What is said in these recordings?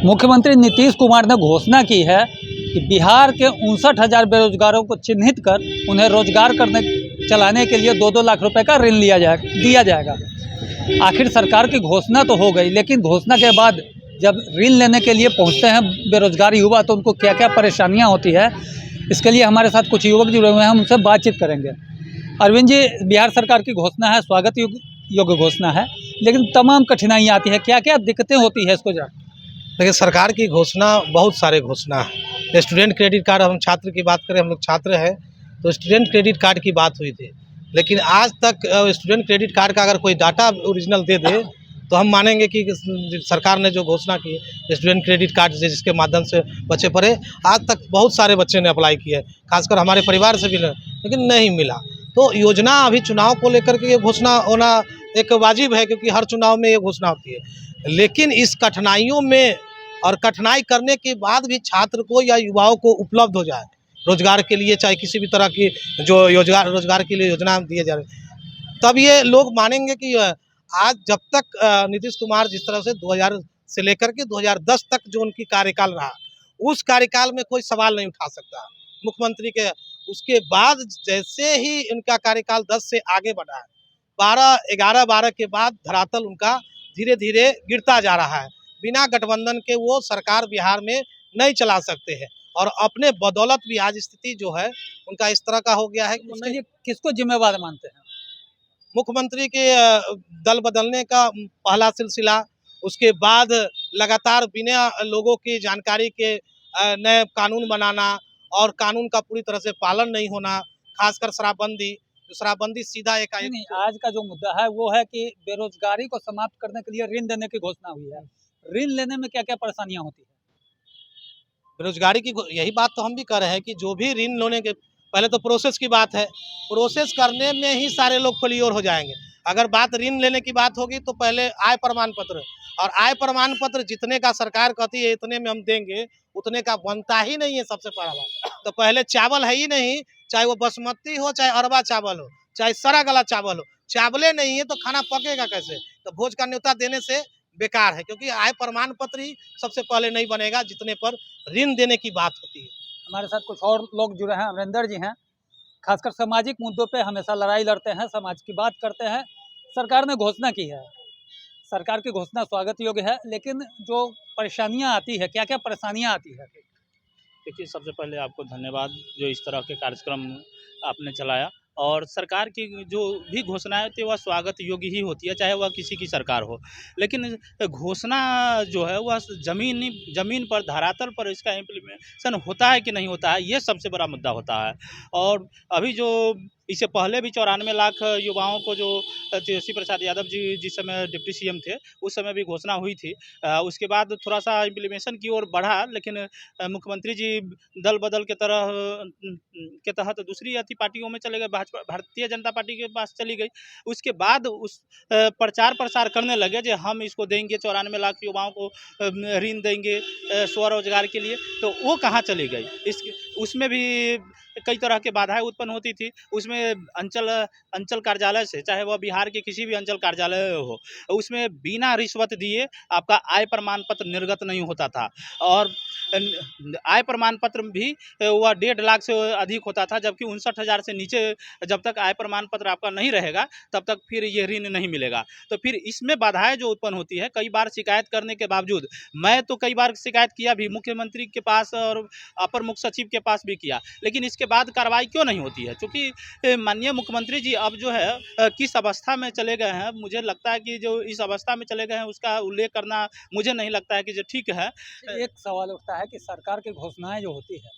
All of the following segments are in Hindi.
मुख्यमंत्री नीतीश कुमार ने घोषणा की है कि बिहार के 59,000 बेरोजगारों को चिन्हित कर उन्हें रोजगार चलाने के लिए 2-2 लाख रुपए का ऋण दिया जाएगा। आखिर सरकार की घोषणा तो हो गई, लेकिन घोषणा के बाद जब ऋण लेने के लिए पहुंचते हैं बेरोजगार युवा तो उनको क्या क्या परेशानियां होती है, इसके लिए हमारे साथ कुछ युवक जुड़े हुए हैं, हम उनसे बातचीत करेंगे। अरविंद जी, बिहार सरकार की घोषणा है, स्वागत योग्य घोषणा है, लेकिन तमाम कठिनाइयाँ आती है, क्या क्या दिक्कतें होती है इसको जान? देखिए, सरकार की घोषणा बहुत सारे घोषणा है। स्टूडेंट क्रेडिट कार्ड, हम छात्र की बात करें, हम लोग छात्र हैं तो स्टूडेंट क्रेडिट कार्ड की बात हुई थी, लेकिन आज तक स्टूडेंट क्रेडिट कार्ड का अगर कोई डाटा ओरिजिनल दे दे तो हम मानेंगे कि सरकार ने जो घोषणा की स्टूडेंट क्रेडिट कार्ड जिसके माध्यम से बच्चे पढ़े, आज तक बहुत सारे बच्चे ने अप्लाई किया है, खासकर हमारे परिवार से भी, लेकिन नहीं मिला। तो योजना अभी चुनाव को लेकर के ये घोषणा होना एक वाजिब है, क्योंकि हर चुनाव में ये घोषणा होती है। लेकिन इस कठिनाइयों में और कठिनाई करने के बाद भी छात्र को या युवाओं को उपलब्ध हो जाए रोजगार के लिए, चाहे किसी भी तरह की जो रोजगार के लिए योजना दिए जा रहे, तब ये लोग मानेंगे कि आज जब तक नीतीश कुमार जिस तरह से 2000 से लेकर के 2010 तक जो उनकी कार्यकाल रहा, उस कार्यकाल में कोई सवाल नहीं उठा सकता मुख्यमंत्री के। उसके बाद जैसे ही इनका कार्यकाल 10 से आगे बढ़ा है, 12 के बाद धरातल उनका धीरे धीरे गिरता जा रहा है। बिना गठबंधन के वो सरकार बिहार में नहीं चला सकते हैं, और अपने बदौलत भी आज स्थिति जो है उनका इस तरह का हो गया है कि किसको जिम्मेवार मानते हैं? मुख्यमंत्री के दल बदलने का पहला सिलसिला, उसके बाद लगातार बिना लोगों की जानकारी के नए कानून बनाना और कानून का पूरी तरह से पालन नहीं होना, खासकर शराबबंदी सीधा एक नहीं, आज का जो मुद्दा है वो है कि बेरोजगारी को समाप्त करने के लिए ऋण देने की घोषणा हुई है। ऋण लेने में क्या क्या परेशानियां होती है? बेरोजगारी की यही बात तो हम भी कर रहे हैं कि जो भी ऋण लेने के पहले तो प्रोसेस की बात है, प्रोसेस करने में ही सारे लोग फेल्योर हो जाएंगे। अगर बात ऋण लेने की बात होगी तो पहले आय प्रमाण पत्र, और आय प्रमाण पत्र जितने का सरकार कहती है इतने में हम देंगे, उतने का बनता ही नहीं है। सबसे पहला बात तो पहले चावल है ही नहीं, चाहे वो बासमती हो, चाहे अरबा चावल हो, चाहे सड़ा गला चावल हो, चावले नहीं है तो खाना पकेगा कैसे? तो भोज का न्योता देने से बेकार है, क्योंकि आय प्रमाण पत्र ही सबसे पहले नहीं बनेगा जितने पर ऋण देने की बात होती है। हमारे साथ कुछ और लोग जुड़े हैं। अमरिंदर जी हैं, खासकर सामाजिक मुद्दों पे हमेशा लड़ाई लड़ते हैं, समाज की बात करते हैं। सरकार ने घोषणा की है, सरकार की घोषणा स्वागत योग्य है, लेकिन जो परेशानियां आती है, क्या क्या परेशानियां आती है? देखिए, सबसे पहले आपको धन्यवाद जो इस तरह के कार्यक्रम आपने चलाया, और सरकार की जो भी घोषणाएं होती है वह स्वागत योग्य ही होती है, चाहे वह किसी की सरकार हो। लेकिन घोषणा जो है वह ज़मीन पर, धरातल पर इसका इम्प्लीमेंटेशन होता है कि नहीं होता है, ये सबसे बड़ा मुद्दा होता है। और अभी जो इससे पहले भी 94 लाख युवाओं को जो तेजस्वी प्रसाद यादव जी जिस समय डिप्टी सीएम थे उस समय भी घोषणा हुई थी। उसके बाद थोड़ा सा इम्प्लीमेशन की ओर बढ़ा, लेकिन मुख्यमंत्री जी दल बदल के तहत दूसरी अति पार्टियों में चले गए, भाजपा भारतीय जनता पार्टी के पास चली गई। उसके बाद उस प्रचार प्रसार करने लगे कि हम इसको देंगे, 94 लाख युवाओं को ऋण देंगे स्वरोजगार के लिए, तो वो कहाँ चली गई? उसमें भी कई तरह के बाधाएं उत्पन्न होती थी। उसमें अंचल कार्यालय से, चाहे वह बिहार के किसी भी अंचल कार्यालय हो, उसमें बिना रिश्वत दिए आपका आय प्रमाण पत्र निर्गत नहीं होता था, और आय प्रमाण पत्र भी वह 1.5 लाख से अधिक होता था, जबकि 59,000 से नीचे जब तक आय प्रमाण पत्र आपका नहीं रहेगा तब तक फिर ये ऋण नहीं मिलेगा। तो फिर इसमें बाधाएं जो उत्पन्न होती है, कई बार शिकायत करने के बावजूद, मैं तो कई बार शिकायत किया भी मुख्यमंत्री के पास और अपर मुख्य सचिव के पास भी किया, लेकिन इसके बाद कार्रवाई क्यों नहीं होती है? क्योंकि माननीय मुख्यमंत्री जी अब जो है किस अवस्था में चले गए हैं, मुझे लगता है कि जो इस अवस्था में चले गए हैं उसका उल्लेख करना मुझे नहीं लगता है कि जो ठीक है। एक सवाल उठता है कि सरकार की घोषणाएं जो होती है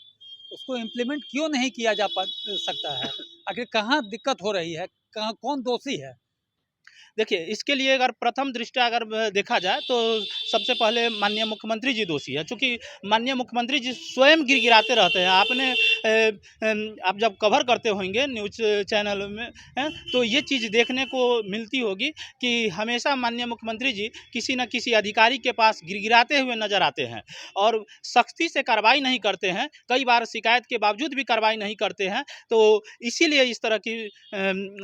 उसको इम्प्लीमेंट क्यों नहीं किया जा सकता है? आखिर कहाँ दिक्कत हो रही है, कहाँ कौन दोषी है? देखिए, इसके लिए अगर प्रथम दृष्टया अगर देखा जाए तो सबसे पहले माननीय मुख्यमंत्री जी दोषी है, क्योंकि माननीय मुख्यमंत्री जी स्वयं गिड़गिड़ाते रहते हैं। आपने आप जब कवर करते होंगे न्यूज़ चैनल में तो ये चीज़ देखने को मिलती होगी कि हमेशा माननीय मुख्यमंत्री जी किसी न किसी अधिकारी के पास गिड़गिड़ाते हुए नजर आते हैं और सख्ती से कार्रवाई नहीं करते हैं। कई बार शिकायत के बावजूद भी कार्रवाई नहीं करते हैं, तो इसीलिए इस तरह की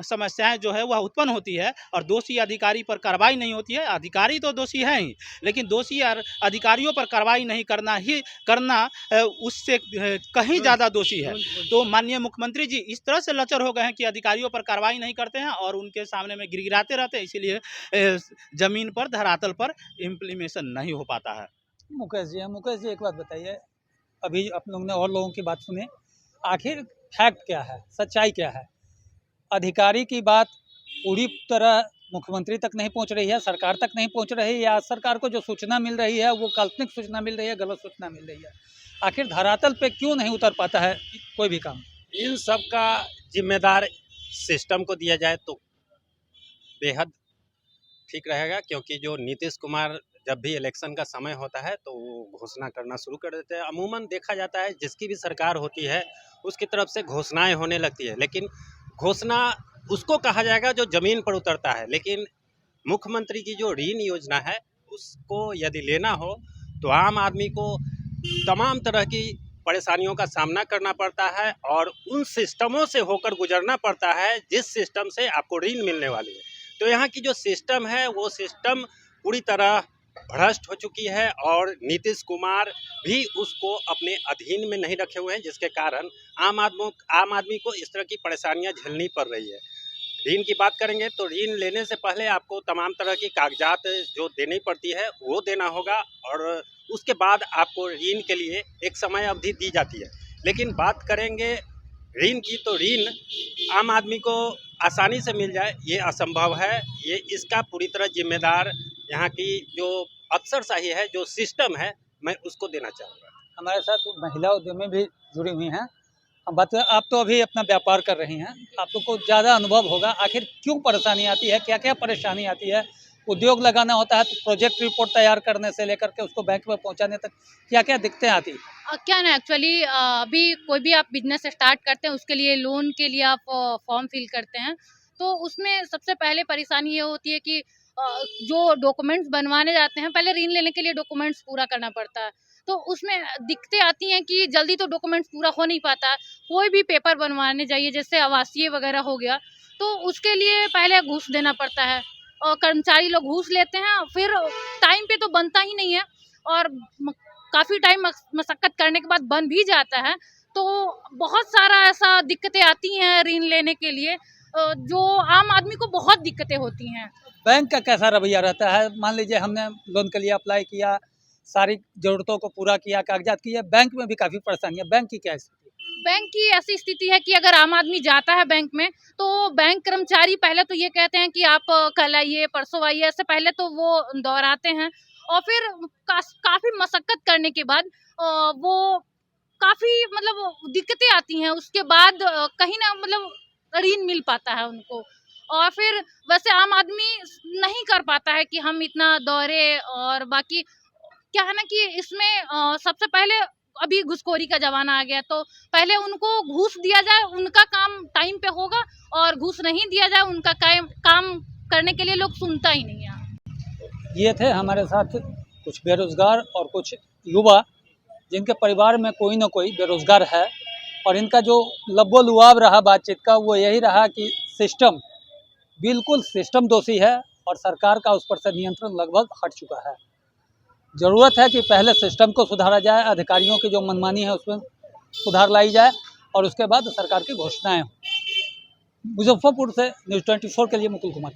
समस्याएं जो है वह उत्पन्न होती है। और दोष दोषी अधिकारी पर कार्रवाई नहीं होती है। अधिकारी तो दोषी है ही, लेकिन दोषी अधिकारियों पर कार्रवाई नहीं करना उससे कहीं ज़्यादा दोषी है। तो माननीय मुख्यमंत्री जी इस तरह से लचर हो गए हैं कि अधिकारियों पर कार्रवाई नहीं करते हैं और उनके सामने में गिड़गिड़ाते रहते हैं, इसीलिए ज़मीन पर धरातल पर इम्प्लीमेशन नहीं हो पाता है। मुकेश जी एक बात बताइए, अभी आप लोगों ने और लोगों की बात सुने, आखिर फैक्ट क्या है, सच्चाई क्या है? अधिकारी की बात पूरी तरह मुख्यमंत्री तक नहीं पहुंच रही है, सरकार तक नहीं पहुंच रही है, या सरकार को जो सूचना मिल रही है वो काल्पनिक सूचना मिल रही है, गलत सूचना मिल रही है? आखिर धरातल पे क्यों नहीं उतर पाता है कोई भी काम? इन सब का जिम्मेदार सिस्टम को दिया जाए तो बेहद ठीक रहेगा, क्योंकि जो नीतीश कुमार जब भी इलेक्शन का समय होता है तो वो घोषणा करना शुरू कर देते हैं। अमूमन देखा जाता है जिसकी भी सरकार होती है उसकी तरफ से घोषणाएं होने लगती है, लेकिन घोषणा उसको कहा जाएगा जो ज़मीन पर उतरता है। लेकिन मुख्यमंत्री की जो ऋण योजना है उसको यदि लेना हो तो आम आदमी को तमाम तरह की परेशानियों का सामना करना पड़ता है और उन सिस्टमों से होकर गुजरना पड़ता है जिस सिस्टम से आपको ऋण मिलने वाली है। तो यहाँ की जो सिस्टम है वो सिस्टम पूरी तरह भ्रष्ट हो चुकी है और नीतीश कुमार भी उसको अपने अधीन में नहीं रखे हुए हैं, जिसके कारण आम आदमी को इस तरह की परेशानियां झेलनी पड़ रही है। ऋण की बात करेंगे तो ऋण लेने से पहले आपको तमाम तरह की कागजात जो देनी पड़ती है वो देना होगा और उसके बाद आपको ऋण के लिए एक समय अवधि दी जाती है। लेकिन बात करेंगे ऋण की तो ऋण आम आदमी को आसानी से मिल जाए ये असंभव है। ये इसका पूरी तरह जिम्मेदार यहाँ की जो अफसरशाही है, जो सिस्टम है, मैं उसको देना चाहूँगा। हमारे साथ महिला उद्यमी भी जुड़ी हुई हैं। हम बात, आप तो अभी अपना व्यापार कर रही हैं, आप लोग को ज़्यादा अनुभव होगा, आखिर क्यों परेशानी आती है, क्या क्या परेशानी आती है? उद्योग लगाना होता है तो प्रोजेक्ट रिपोर्ट तैयार करने से लेकर के उसको बैंक में पहुंचाने तक क्या क्या दिक्कतें आती हैं? क्या ना एक्चुअली अभी कोई भी आप बिजनेस स्टार्ट करते हैं उसके लिए लोन के लिए आप फॉर्म फिल करते हैं, तो उसमें सबसे पहले परेशानी ये होती है कि जो डॉक्यूमेंट्स बनवाने जाते हैं, पहले ऋण लेने के लिए डॉक्यूमेंट्स पूरा करना पड़ता है, तो उसमें दिक्कतें आती हैं कि जल्दी तो डॉक्यूमेंट्स पूरा हो नहीं पाता। कोई भी पेपर बनवाने जाइए, जैसे आवासीय वगैरह हो गया, तो उसके लिए पहले घूस देना पड़ता है और कर्मचारी लोग घूस लेते हैं, फिर टाइम पे तो बनता ही नहीं है और काफ़ी टाइम मशक्कत करने के बाद बन भी जाता है। तो बहुत सारा ऐसा दिक्कतें आती हैं ऋण लेने के लिए, जो आम आदमी को बहुत दिक्कतें होती हैं। बैंक का कैसा रवैया रहता है? मान लीजिए हमने लोन के लिए अप्लाई किया, सारी ज़रूरतों को पूरा किया, कागजात किए, बैंक में भी काफ़ी परेशानी है, बैंक की क्या स्थिति? बैंक की ऐसी स्थिति है कि अगर आम आदमी जाता है बैंक में तो बैंक कर्मचारी पहले तो ये कहते हैं कि आप कल आइए, परसों आइए, ऐसे पहले तो वो दोहराते हैं और फिर काफ़ी मशक्कत करने के बाद वो काफ़ी मतलब दिक्कतें आती हैं। उसके बाद कहीं ना मतलब ऋण मिल पाता है उनको और फिर वैसे आम आदमी नहीं कर पाता है कि हम इतना दौरे। और बाकी क्या है ना कि इसमें सबसे पहले अभी घूसखोरी का जमाना आ गया, तो पहले उनको घूस दिया जाए, उनका काम टाइम पे होगा, और घूस नहीं दिया जाए उनका काम करने के लिए लोग सुनता ही नहीं है। ये थे हमारे साथ कुछ बेरोज़गार और कुछ युवा जिनके परिवार में कोई ना कोई बेरोज़गार है, और इनका जो लब्बो लुआब रहा बातचीत का वो यही रहा कि सिस्टम, बिल्कुल सिस्टम दोषी है और सरकार का उस पर से नियंत्रण लगभग हट चुका है। ज़रूरत है कि पहले सिस्टम को सुधारा जाए, अधिकारियों की जो मनमानी है उसमें सुधार लाई जाए और उसके बाद सरकार की घोषणाएं हों। मुजफ्फरपुर से न्यूज़ 24 के लिए मुकुल कुमार।